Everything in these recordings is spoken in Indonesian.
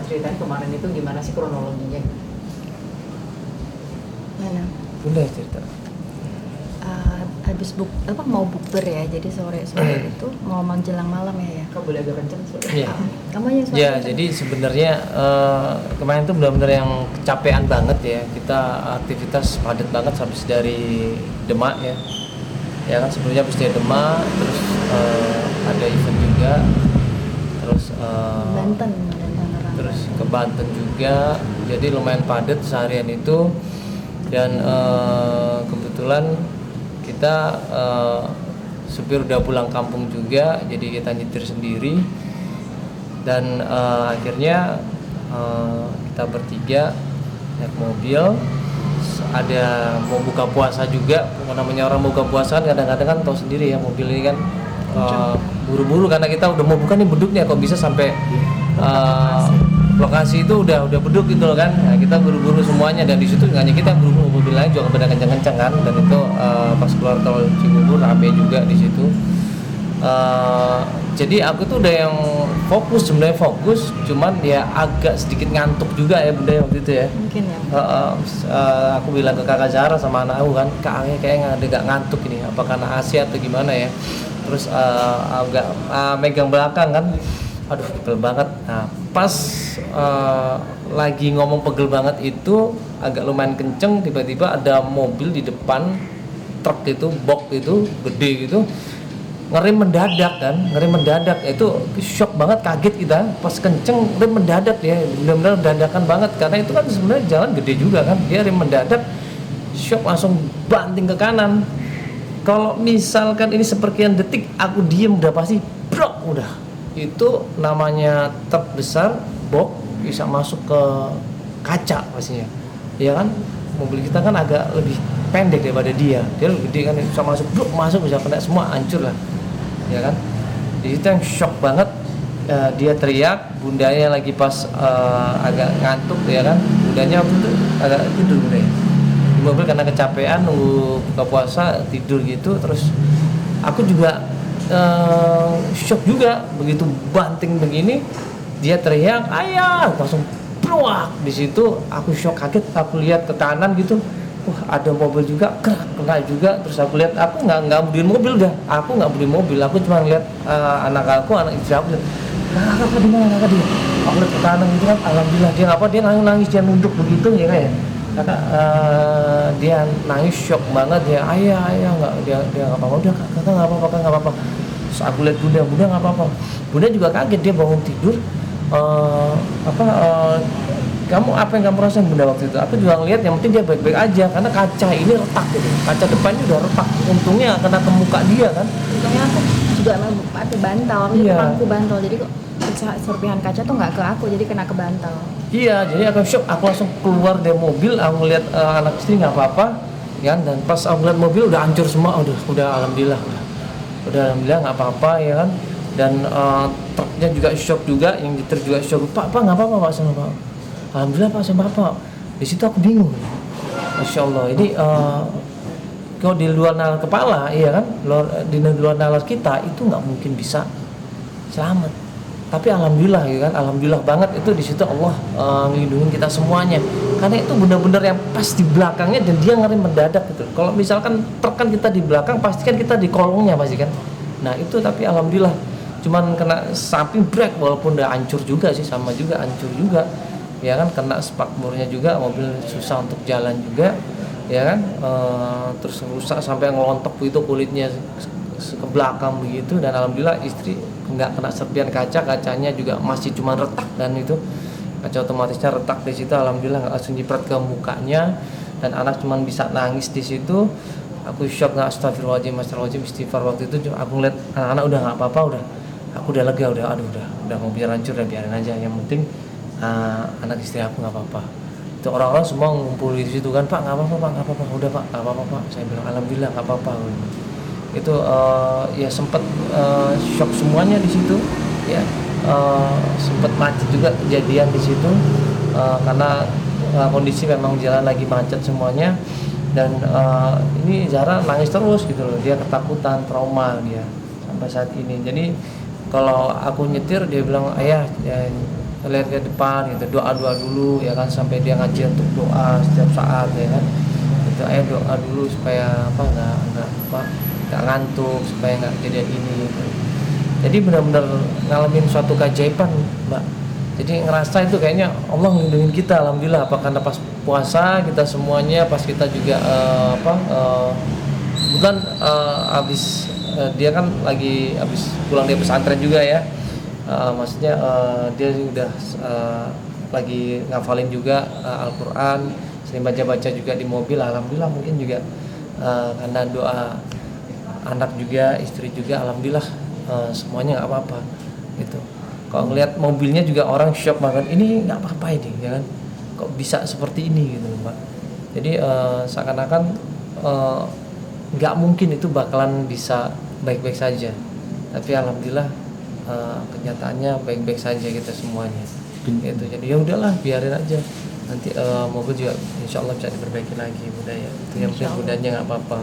ceritain kemarin itu gimana sih kronologinya? Mana? Bunda cerita. Habis mau bukber ya, jadi sore itu mau menjelang malam ya. Kau boleh agak kenceng suara. Iya. Kamu aja suara Ya, kenceng. jadi sebenarnya kemarin tuh benar-benar yang kecapean banget ya. Kita aktivitas padat banget habis dari Demak ya. Ya kan sebelumnya habis dari Demak, terus ada event juga, terus Banten dan Tangerang. terus ke Banten juga. Jadi lumayan padat seharian itu. Dan kebetulan kita supir udah pulang kampung juga, jadi kita nyetir sendiri. Dan akhirnya kita bertiga naik mobil. Ada mau buka puasa juga, namanya orang buka puasa kan kadang-kadang kan tahu sendiri ya, mobil ini kan buru-buru karena kita udah mau buka nih beduknya, kok bisa sampai lokasi itu udah beduk gitu loh kan. Nah, kita buru-buru semuanya, dan di situ nggak hanya kita buru-buru, mobil lain juga pada kencang-kencang kan. Dan itu pas keluar tol Cibubur rame juga di situ. Jadi aku tuh udah yang sebenarnya fokus, cuman ya agak sedikit ngantuk juga ya Bunda waktu itu ya. Mungkin ya. Aku bilang ke kakak Zara sama anak aku kan, kak kayaknya agak ngantuk ini, apa karena AC atau gimana ya. Terus agak megang belakang kan, aduh pegel banget. Nah pas lagi ngomong pegel banget itu agak lumayan kenceng, tiba-tiba ada mobil di depan, truk itu, box itu gede gitu, ngerem mendadak. Itu shock banget, kaget kita pas kenceng rem mendadak ya, benar-benar dadakan banget karena itu kan sebenarnya jalan gede juga kan, dia rem mendadak, shock langsung banting ke kanan. Kalau misalkan ini sepersekian detik aku diem udah pasti brok udah. Itu namanya truk besar, box bisa masuk ke kaca pastinya. Ya kan, mobil kita kan agak lebih pendek daripada dia lebih gede kan, bisa masuk bisa kena semua, hancur lah. Ya kan, di situ yang shock banget. Dia teriak, bundanya lagi pas agak ngantuk ya kan, bundanya waktu itu agak tidur bundanya di mobil karena kecapean nunggu buka puasa, tidur gitu. Terus aku juga shock juga, begitu banting begini dia teriak ayah, langsung pluak. Di situ aku shock, kaget, aku lihat ke kanan gitu, ada mobil juga kena juga. Terus aku lihat, aku nggak berdiri mobil dah, aku nggak berdiri mobil, aku cuma lihat anak istri aku, kakak di mana kakak dia, aku lihat ke kanan gitu kan, alhamdulillah dia nangis, dia nunduk begitu ya kayak kakak, dia nangis, shock banget ya, ayah nggak, dia nggak apa-apa, udah kakak nggak apa-apa. Terus aku lihat bunda nggak apa-apa, bunda juga kaget, dia bangun tidur. Kamu apa yang kamu rasain bunda waktu itu? Aku juga ngeliat, yang penting dia baik-baik aja karena kaca ini retak gitu, kaca depannya udah retak, untungnya kena ke muka dia kan. Untungnya aku juga pakai bantal, aku bantal, jadi kok serpihan kaca tuh nggak ke aku, jadi kena ke bantal. Iya, jadi aku shock, aku langsung keluar dari mobil, aku ngeliat anak istri nggak apa-apa, ya kan? Dan pas aku ngeliat mobil udah hancur semua, udah alhamdulillah, udah alhamdulillah nggak apa-apa ya kan. Dan truknya juga shock juga, yang nyetir juga shock, pak nggak apa-apa pak sama pak, alhamdulillah pak sama pak. Di situ aku bingung, masya Allah, ini kalau di luar nalar kepala, iya kan, di luar nalar kita itu nggak mungkin bisa selamat. Tapi alhamdulillah ya kan, alhamdulillah banget itu di situ Allah ngelindungin kita semuanya. Karena itu benar-benar yang pas di belakangnya dan dia ngerem mendadak gitu. Kalau misalkan truk kan kita di belakang, pasti kan kita di kolongnya pasti kan. Nah itu tapi alhamdulillah cuman kena samping brake, walaupun udah hancur juga sih, sama juga hancur juga. Ya kan, kena spakbornya juga, mobil susah untuk jalan juga. Ya kan, terus rusak sampai ngelontok itu kulitnya ke belakang begitu. Dan alhamdulillah istri nggak kena serpian kaca, kacanya juga masih cuma retak, dan itu kaca otomatisnya retak di situ, alhamdulillah nggak langsung nyiprat ke mukanya. Dan anak cuma bisa nangis di situ. Aku shock, nggak, astagfirullahaladzim istighfar. Waktu itu aku ngeliat anak-anak udah nggak apa-apa, aku udah lega, udah mau biar hancur, udah biarin aja, yang penting anak istri aku nggak apa-apa. Itu orang-orang semua ngumpul di situ kan, pak nggak apa-apa pak, udah pak nggak apa-apa pak. Saya bilang alhamdulillah nggak apa-apa. Itu ya sempat shock semuanya di situ ya, sempat macet juga kejadian di situ karena kondisi memang jalan lagi macet semuanya. Dan ini Zara nangis terus gitu loh, dia ketakutan, trauma dia sampai saat ini. Jadi kalau aku nyetir dia bilang ayah ya, lihat ke depan gitu, doa dulu ya kan, sampai dia ngaji untuk doa setiap saat ya kan. Itu doa dulu supaya nggak ngantuk, supaya nggak kejadian ini gitu. Jadi benar-benar ngalamin suatu keajaiban, Mbak. Jadi ngerasa itu kayaknya Allah melindungi kita, alhamdulillah. Apa karena pas puasa kita semuanya, pas kita juga kebetulan abis dia kan lagi abis pulang dari pesantren juga ya. Maksudnya dia udah lagi ngafalin juga Al-Quran, sering baca-baca juga di mobil. Alhamdulillah mungkin juga karena doa anak juga, istri juga, alhamdulillah semuanya nggak apa-apa gitu. Kalau ngelihat mobilnya juga orang shock banget, ini nggak apa-apa ini, ya kan? Kok bisa seperti ini gitu, Mbak. Jadi seakan-akan nggak mungkin itu bakalan bisa baik-baik saja. Tapi alhamdulillah kenyataannya baik-baik saja kita semuanya. Gitu. Jadi ya udahlah, biarin aja. Nanti mobil juga insya Allah bisa diperbaiki lagi budaya. Itu yang penting budanya nggak apa-apa.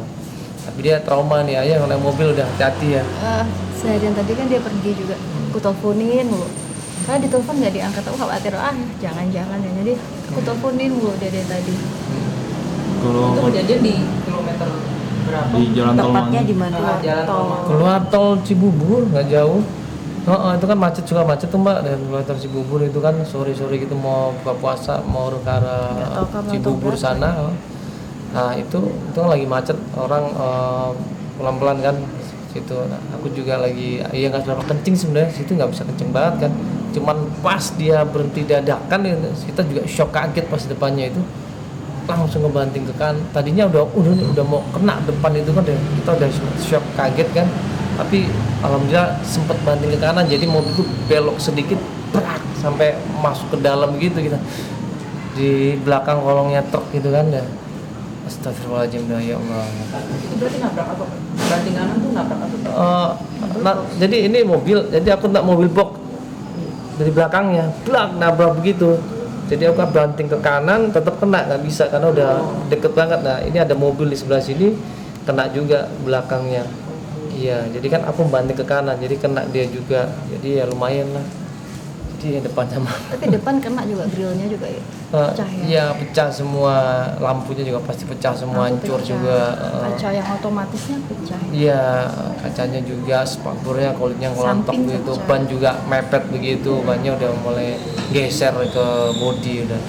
Tapi dia trauma nih ayah, kalau mobil udah hati-hati ya. Seharian tadi kan dia pergi juga, aku teleponin mulu. Karena ditelepon nggak diangkat, aku khawatir jangan-jangan ya. Jadi aku teleponin mulu dari tadi. Kalau Itu kejadian di kilometer berapa? di jalan tol Tepatnya mana? di mana? Jalan tol. Keluar tol Cibubur nggak jauh. Itu kan macet tuh Mbak, dan keluar tol Cibubur itu kan sore-sore gitu mau buka puasa mau ke arah Cibubur sana. Nah itu kan lagi macet, orang pelan-pelan kan situ. Nah, aku juga lagi nggak seberapa kencing sebenarnya, situ nggak bisa kenceng banget kan. Cuman pas dia berhenti dadakan, kita juga shock kaget pas depannya itu langsung ngebanting ke kanan. Tadinya udah mau kena depan itu kan, kita udah shock kaget kan. Tapi alhamdulillah sempat banting ke kanan, jadi mobil itu belok sedikit, berak sampai masuk ke dalam gitu kita. Di belakang kolongnya truk gitu kan ya. Astagfirullahaladzim, ya Allah. Itu berarti nabrak apa? Banting kanan tuh nabrak apa? Jadi ini mobil, jadi aku nak mobil box dari belakangnya, blak nabrak begitu. Jadi aku banting ke kanan, tetap kena, nggak bisa karena udah deket banget. Nah ini ada mobil di sebelah sini, kena juga belakangnya. Iya, jadi kan aku banting ke kanan, jadi kena dia juga. Jadi ya lumayan lah. Jadi depannya mah. Tapi depan kena juga, grillnya juga ya? Pecah ya? Iya pecah semua, lampunya juga pasti pecah semua, hancur juga. Kaca yang otomatisnya pecah. Iya, kacanya juga, spakbornya, kulitnya ngelontok Samping begitu, pecah. ban juga mepet begitu, bannya udah mulai geser ke bodi udah.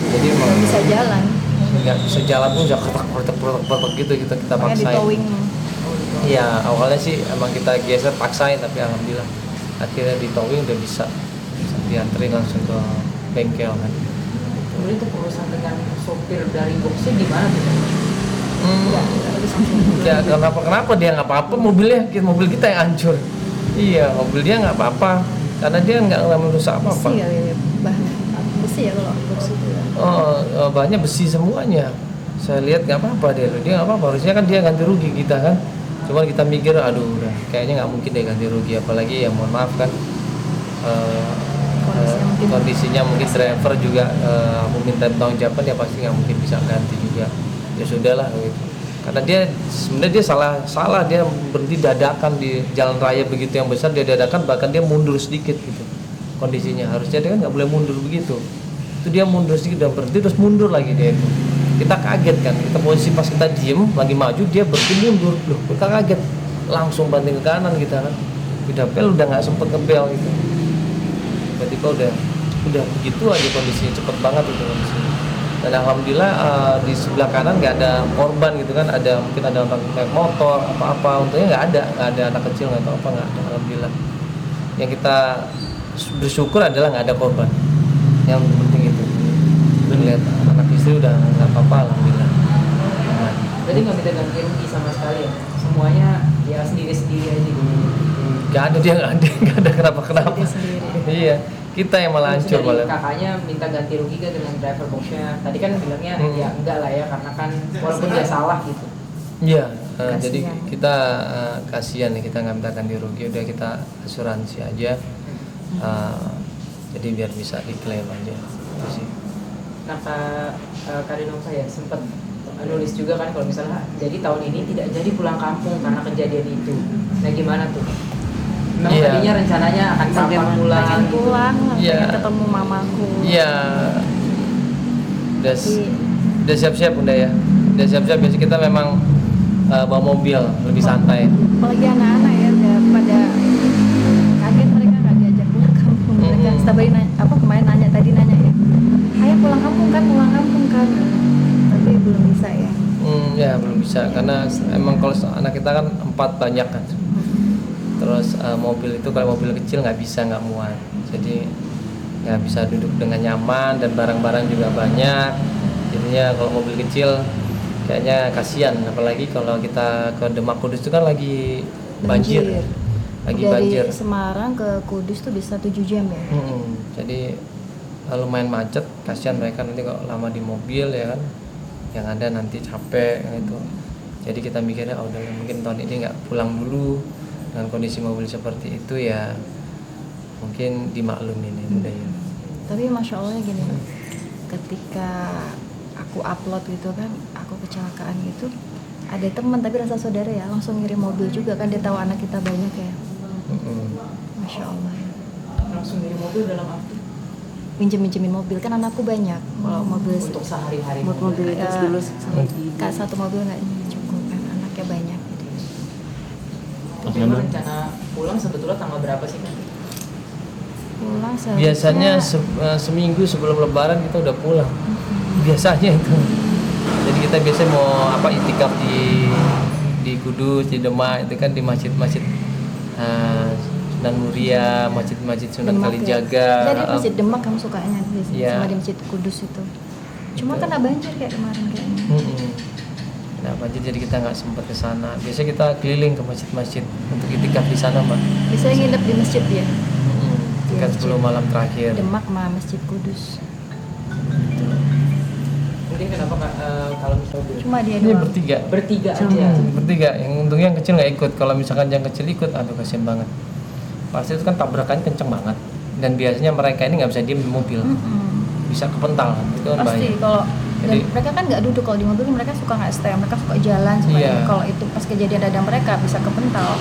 Jadi Nggak emang bisa jalan. nggak bisa jalan pun udah ketek gitu kita Makanya paksain. ditowing. Iya, awalnya sih emang kita geser paksain, tapi alhamdulillah akhirnya ditowing udah bisa dianterin langsung ke bengkel kan. Kemudian itu urusan dengan sopir dari boxnya gimana tuh? Ya kenapa dia nggak apa-apa, mobil kita yang hancur. Iya, mobil dia nggak apa-apa karena dia nggak merusak apa-apa. Besi ya, bahan besi ya kalau box itu ya. Bahannya besi semuanya. Saya lihat nggak apa-apa dia nggak apa-apa. Harusnya kan dia ganti rugi kita kan. Cuman kita mikir, aduh udah kayaknya nggak mungkin deh ganti rugi, apalagi ya mohon maaf kan. Kondisinya mungkin driver juga aku minta tanggung jawaban, ya pasti nggak mungkin bisa ganti juga. Ya sudahlah gitu. Karena dia sebenarnya dia salah dia berhenti dadakan di jalan raya begitu yang besar, dia dadakan, bahkan dia mundur sedikit gitu kondisinya. Harusnya dia kan nggak boleh mundur begitu. Itu dia mundur sedikit dan berhenti terus mundur lagi dia itu. Kita kaget kan, kita posisi pas kita diem lagi maju dia berhenti mundur, loh kita kaget, langsung banting ke kanan kita kan. Udah bel udah nggak sempet ngebel gitu. Tiba-tiba udah begitu aja kondisinya, cepet banget itu kondisinya. Dan alhamdulillah di sebelah kanan nggak ada korban gitu kan, mungkin ada orang naik motor apa-apa, untungnya nggak ada anak kecil nggak tahu apa, nggak ada, alhamdulillah. Yang kita bersyukur adalah nggak ada korban, yang penting itu. Lihat anak istri udah nggak apa-apa, alhamdulillah. Jadi nggak minta ganti rugi sama sekali ya? Semuanya ya sendiri-sendiri aja gitu. Nggak ada, dia nggak ada kenapa-kenapa. Iya, kita yang malah hancur malah. Kakaknya minta ganti rugi kan dengan driver boxnya. Tadi kan bilangnya ya enggak lah ya, karena kan walaupun dia salah gitu. Iya, jadi kita kasihan nih, kita nggak minta ganti rugi, udah kita asuransi aja. Jadi biar bisa diklaim aja. Itu sih. Nah, Kak Dinong saya sempat nulis juga kan kalau misalnya jadi tahun ini tidak jadi pulang kampung karena kejadian itu. Nah gimana tuh? Memang Iya. tadinya rencananya akan kapan pulang. pengen pulang, Iya. pengen ketemu mamaku. Iya. Udah siap-siap Bunda ya. Udah siap-siap, biasa kita memang bawa mobil lebih santai. Apalagi anak-anak ya udah pada kaget, mereka nggak diajak pulang kampung. Mereka tadi kemarin nanya ya, ayo pulang kampung kan, tapi belum bisa ya. Ya belum bisa karena emang kalau anak kita kan 4 banyak kan. Terus mobil itu kalau mobil kecil nggak muat. Jadi nggak bisa duduk dengan nyaman dan barang-barang juga banyak. Jadinya kalau mobil kecil kayaknya kasihan, apalagi kalau kita ke Demak Kudus itu kan lagi banjir. Lagi Dari banjir. Semarang ke Kudus tuh bisa 7 jam ya. Jadi lumayan macet, kasihan mereka nanti kalau lama di mobil ya kan, yang ada nanti capek gitu. Jadi kita mikirnya udah mungkin tahun ini nggak pulang dulu dengan kondisi mobil seperti itu ya, mungkin dimaklumin ini udah ya. Tapi masya Allah gini, ketika aku upload gitu kan, aku kecelakaan gitu, ada teman tapi rasa saudara ya langsung ngirim mobil juga kan, dia tahu anak kita banyak ya. Masya Allah ya. Langsung dari mobil dalam arti Minjemin mobil kan, anakku banyak. Kalau mobil untuk sehari-hari. mobilitas dulu kak, satu mobil nggak cukup kan, anaknya banyak gitu. Tapi emang rencana pulang sebetulnya tanggal berapa sih kan? Pulang Biasanya seminggu sebelum Lebaran kita udah pulang. Biasanya itu. Jadi kita biasanya mau itikaf di Kudus, di Demak itu kan, di masjid-masjid Sunan Muria, masjid-masjid Sunan Demak Kalijaga. ya. Jadi masjid Demak kamu sukanya Iya. sama di masjid Kudus itu. Cuma kena banjir kayak kemarin kayaknya. Nah banjir jadi kita nggak sempat ke sana. Biasanya kita keliling ke masjid-masjid untuk itikaf di sana, Mbak. Bisa nginep di masjid ya. Itikaf 10 malam terakhir. Demak sama masjid Kudus. Mungkin kenapa Kak, kalau misalnya Cuma dia Ini doang. bertiga aja. Bertiga. Yang untungnya yang kecil nggak ikut. Kalau misalkan yang kecil ikut, aduh kasian banget. Pasti itu kan tabrakannya kenceng banget. Dan biasanya mereka ini nggak bisa diem di mobil, bisa kepental. Itu kan Pasti bahaya. kalau dan Jadi- mereka kan nggak duduk, kalau di mobil mereka suka nggak stay, mereka suka jalan supaya Iya. kalau itu pas kejadian ada mereka bisa kepental.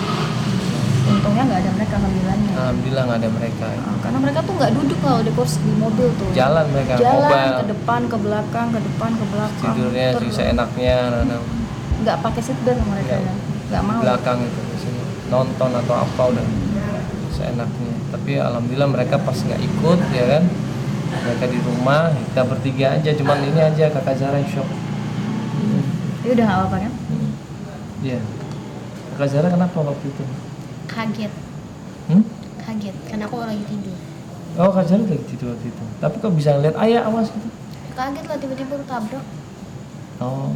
Untungnya nggak ada mereka ngambilannya. Alhamdulillah nggak ada mereka. Karena mereka tuh nggak duduk kalau di kursi di mobil tuh. Jalan mereka, Jalan mobile. ke depan, ke belakang, ke depan, ke belakang. Tidurnya Terus bisa enaknya, nggak pakai seat belt mereka Iya. ya, nggak mau. belakang itu biasanya nonton atau apa udah seenaknya. Tapi alhamdulillah mereka pas nggak ikut ya kan, mereka di rumah, kita bertiga aja, cuman ini aja kakak Zara yang shock. Ini udah nggak apa-apa kan? Iya. Kakak Zara kenapa waktu itu? Kaget karena aku lagi tidur. Oh kakak Zara lagi tidur waktu itu. Tapi kok bisa ngeliat ayah awas gitu? Kaget lah tiba-tiba ketabrak. Oh.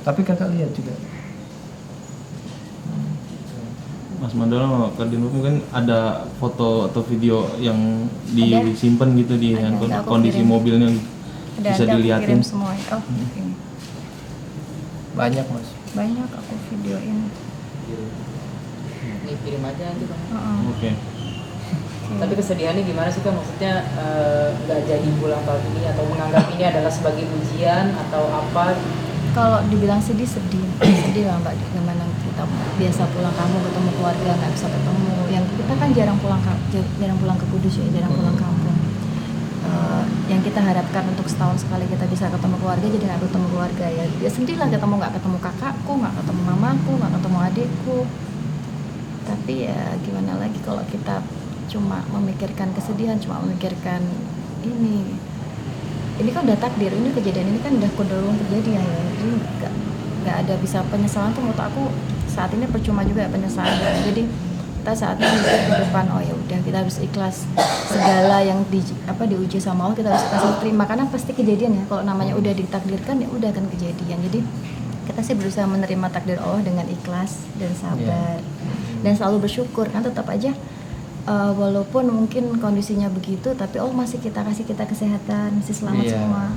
Tapi kakak lihat juga. Mas Mandala, Kak Dinur mungkin ada foto atau video yang disimpan gitu di Ada, handphone, aku kondisi kirim. mobilnya bisa Ada, aku dilihatin. kirim semua. Oh, ini. Banyak mas. Banyak aku videoin. Nih kirim aja nanti Bang. Oke. Tapi kesedihannya gimana sih Kak? Maksudnya nggak jadi pulang tahun ini atau menganggap ini adalah sebagai ujian atau apa? Kalau dibilang sedih lah Mbak, gimana kita biasa pulang kampung ketemu keluarga nggak bisa ketemu. Yang kita kan jarang pulang ke Kudus ya, jarang pulang kampung. Yang kita harapkan untuk setahun sekali kita bisa ketemu keluarga, jadi nggak ketemu keluarga ya. Ya sedih lah, nggak ketemu kakakku, nggak ketemu mamaku, nggak ketemu adikku. Tapi ya gimana lagi kalau kita cuma memikirkan kesedihan, cuma memikirkan ini kan udah takdir, ini kejadian ini kan udah kodolong terjadi ya, jadi nggak ada bisa penyesalan tuh. Menurut aku saat ini percuma juga ya penyesalan. Jadi kita saatnya mikir ke depan, oh ya udah kita harus ikhlas segala yang diuji sama Allah, kita harus ikhlas terima karena pasti kejadian ya. Kalau namanya udah ditakdirkan ya udah akan kejadian. Jadi kita sih berusaha menerima takdir Allah dengan ikhlas dan sabar dan selalu bersyukur kan, tetap aja walaupun mungkin kondisinya begitu, tapi Allah masih kasih kita kesehatan, masih selamat semua.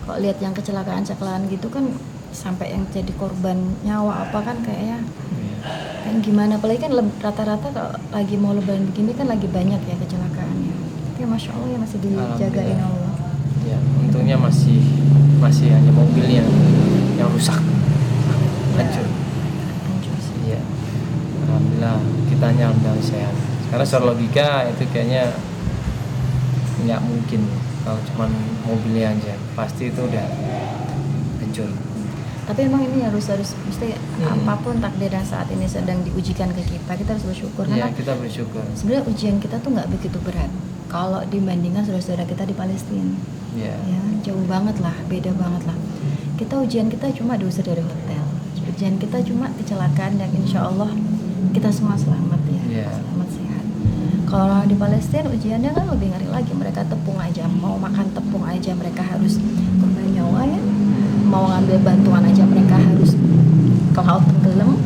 Kalau lihat yang kecelakaan gitu kan sampai yang jadi korban nyawa apa kan kayaknya kan gimana, apalagi kan rata-rata kalau lagi mau lebaran begini kan lagi banyak ya kecelakaannya. Tapi masya Allah ya masih dijagain Allah. Ya untungnya masih hanya mobilnya yang rusak, hancur. Hancur sih. Iya. Alhamdulillah kitanya udah sehat. Karena secara logika itu kayaknya nggak mungkin kalau cuman mobilnya aja, pasti itu udah hancur. Tapi emang ini harus mesti apapun takdir yang saat ini sedang diujikan ke kita harus bersyukur. Iya, Karena kita bersyukur. sebenarnya ujian kita tuh nggak begitu berat kalau dibandingkan saudara-saudara kita di Palestina. Iya. Ya, jauh banget lah, beda banget lah. Ujian kita cuma diusir dari hotel. Ujian kita cuma kecelakaan dan insya Allah kita semua selamat ya, Iya. selamat sehat. Kalau di Palestina ujiannya kan lebih ngeri lagi. Mereka tepung aja, mau makan tepung aja mereka harus korban nyawa ya. Mau ngambil bantuan aja mereka harus ke laut tenggelam.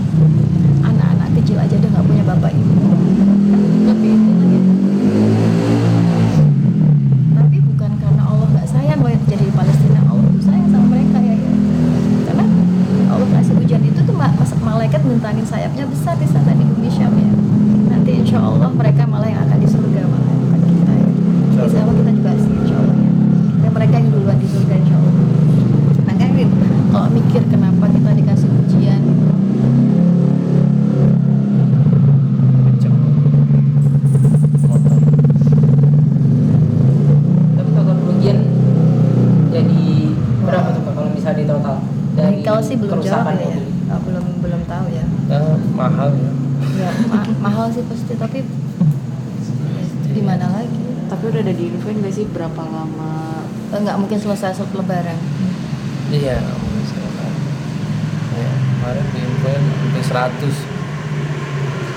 Anak-anak kecil aja dia nggak punya bapak ibu. Lebih itu lagi. Tapi bukan karena Allah nggak sayang loh yang terjadi di Palestina. Allah tuh sayang sama mereka ya. Karena Allah kasih ujian itu tuh malaikat bentangin sayapnya besar di sana di bumi Syam ya. Nanti insya Allah mereka malah yang akan di surga malah bukan kita ya. Insya Allah kita juga sih insya Allah ya. Dan mereka yang duluan di surga insya Allah. Makanya kalau mikir kenapa kita dikasih ujian Kenceng. Motor. Tapi total kerugian jadi berapa tuh Kak kalau misalnya di total dari kalau sih belum jawab kerusakan ya, mobil? belum tahu ya. Mahal ya. Ya mahal sih pasti tapi di mana lagi? Tapi udah ada diinfoin nggak sih berapa lama? Nggak mungkin selesai lebaran. Iya, misalkan. Ya, kemarin diinfoin hampir 100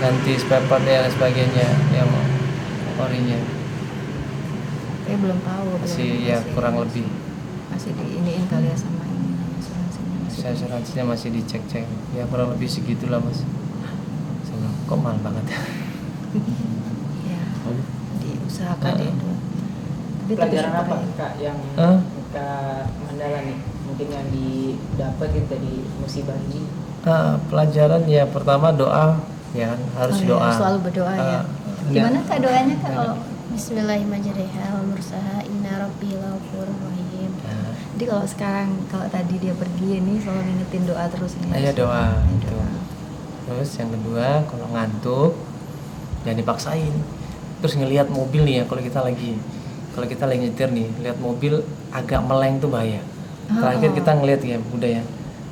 ganti spare part dan sebagainya yang orinya Tapi belum tahu. masih ya kurang lebih. Masih diiniin kali ya sama ini asuransinya masih. Asuransinya masih dicek-cek ya kurang lebih segitulah mas. Sama kok mahal banget ya. Ya, diusahakan Nah. itu. Tapi Pelajaran syukur apa ya. Kak yang Hah? Kak Mandala nih mungkin yang didapat gitu dari musibah ini? Pelajaran ya pertama doa ya kan, harus Oh, ya, doa. selalu berdoa ya. Enggak. Gimana Kak doanya Kak Enggak. kalau Bismillahirrahmanirrahim wa mursaha inna rabbi ghafurur rahim. Nah, jadi kalau sekarang kalau tadi dia pergi ini selalu ngingetin doa terus ini. Iya, doa. Iya, Itu. doa. Terus yang kedua kalau ngantuk jangan dipaksain. Terus ngelihat mobil nih ya kalau kita lagi nyetir nih, lihat mobil agak meleng tuh bahaya. Terakhir kita ngelihat ya udah ya,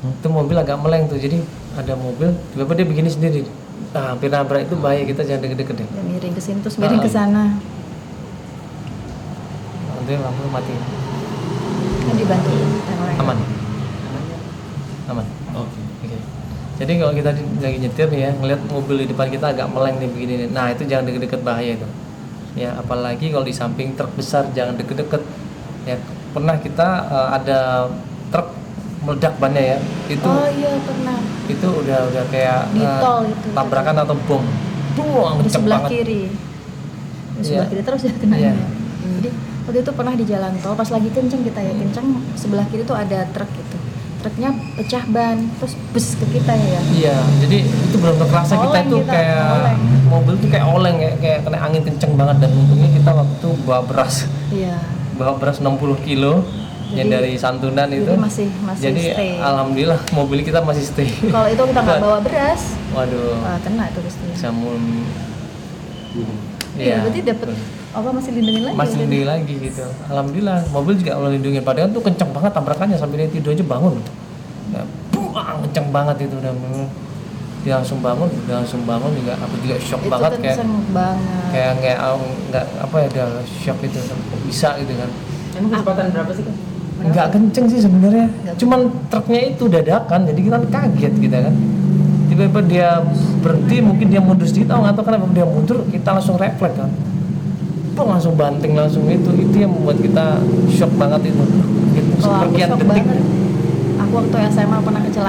itu mobil agak meleng tuh, jadi ada mobil tiba-tiba dia begini sendiri, hampir nabrak, itu bahaya, kita jangan deket-deket deh. Dan miring ke sini terus miring ke sana. Nanti lampu mati. Kan dibantu orang. Aman. Aman. Oke. Oke. Jadi kalau kita lagi nyetir nih ya, ngelihat mobil di depan kita agak meleng nih begini nih. Nah, itu jangan deket-deket, bahaya itu. Ya, apalagi kalau di samping truk besar jangan deket-deket. Ya, pernah kita ada truk meledak bannya ya. Itu Oh iya pernah. itu udah kayak Di tol itu. tabrakan atau bom. Buang Di kenceng sebelah banget. kiri. Di sebelah Iya. kiri terus ya kena. Iya. Jadi waktu itu pernah di jalan tol pas lagi kenceng kita ya kenceng sebelah kiri tuh ada truk gitu. Truknya pecah ban terus bus ke kita ya. Iya, jadi itu benar-benar kerasa kita Oleng itu kita, kayak oleng. mobil tuh kayak oleng, kayak kena angin kenceng banget, dan untungnya kita waktu bawa beras Iya. 60 kilo yang Jadi- dari santunan itu. Jadi masih Jadi stay. alhamdulillah mobil kita masih stay. Kalau itu kita nggak bawa beras, Waduh, wah kena itu pasti. bisa Iya, berarti dapat apa masih lindungin lagi. masih ya, lindungi lagi gitu. Alhamdulillah mobil juga Allah lindungin. Padahal tuh kenceng banget tabrakannya, sampai dia tidur aja bangun. Ya, buang kenceng banget itu udah. Dia langsung bangun juga. Aku juga shock Itu banget, kayak kenceng banget. kayak nggak apa ya, udah shock itu, kok bisa gitu kan. Emang kecepatan berapa sih Kak? Nggak kenceng sih sebenarnya, Nggak cuman truknya itu dadakan, jadi kita kaget kita kan. Tiba-tiba dia berhenti, mungkin dia mundur sedikit, nggak tahu kenapa dia mundur, kita langsung refleks kan. Langsung banting langsung, itu yang membuat kita shock banget itu. Kalau aku Sepergian shock detik. banget. Aku waktu SMA pernah kecelakaan.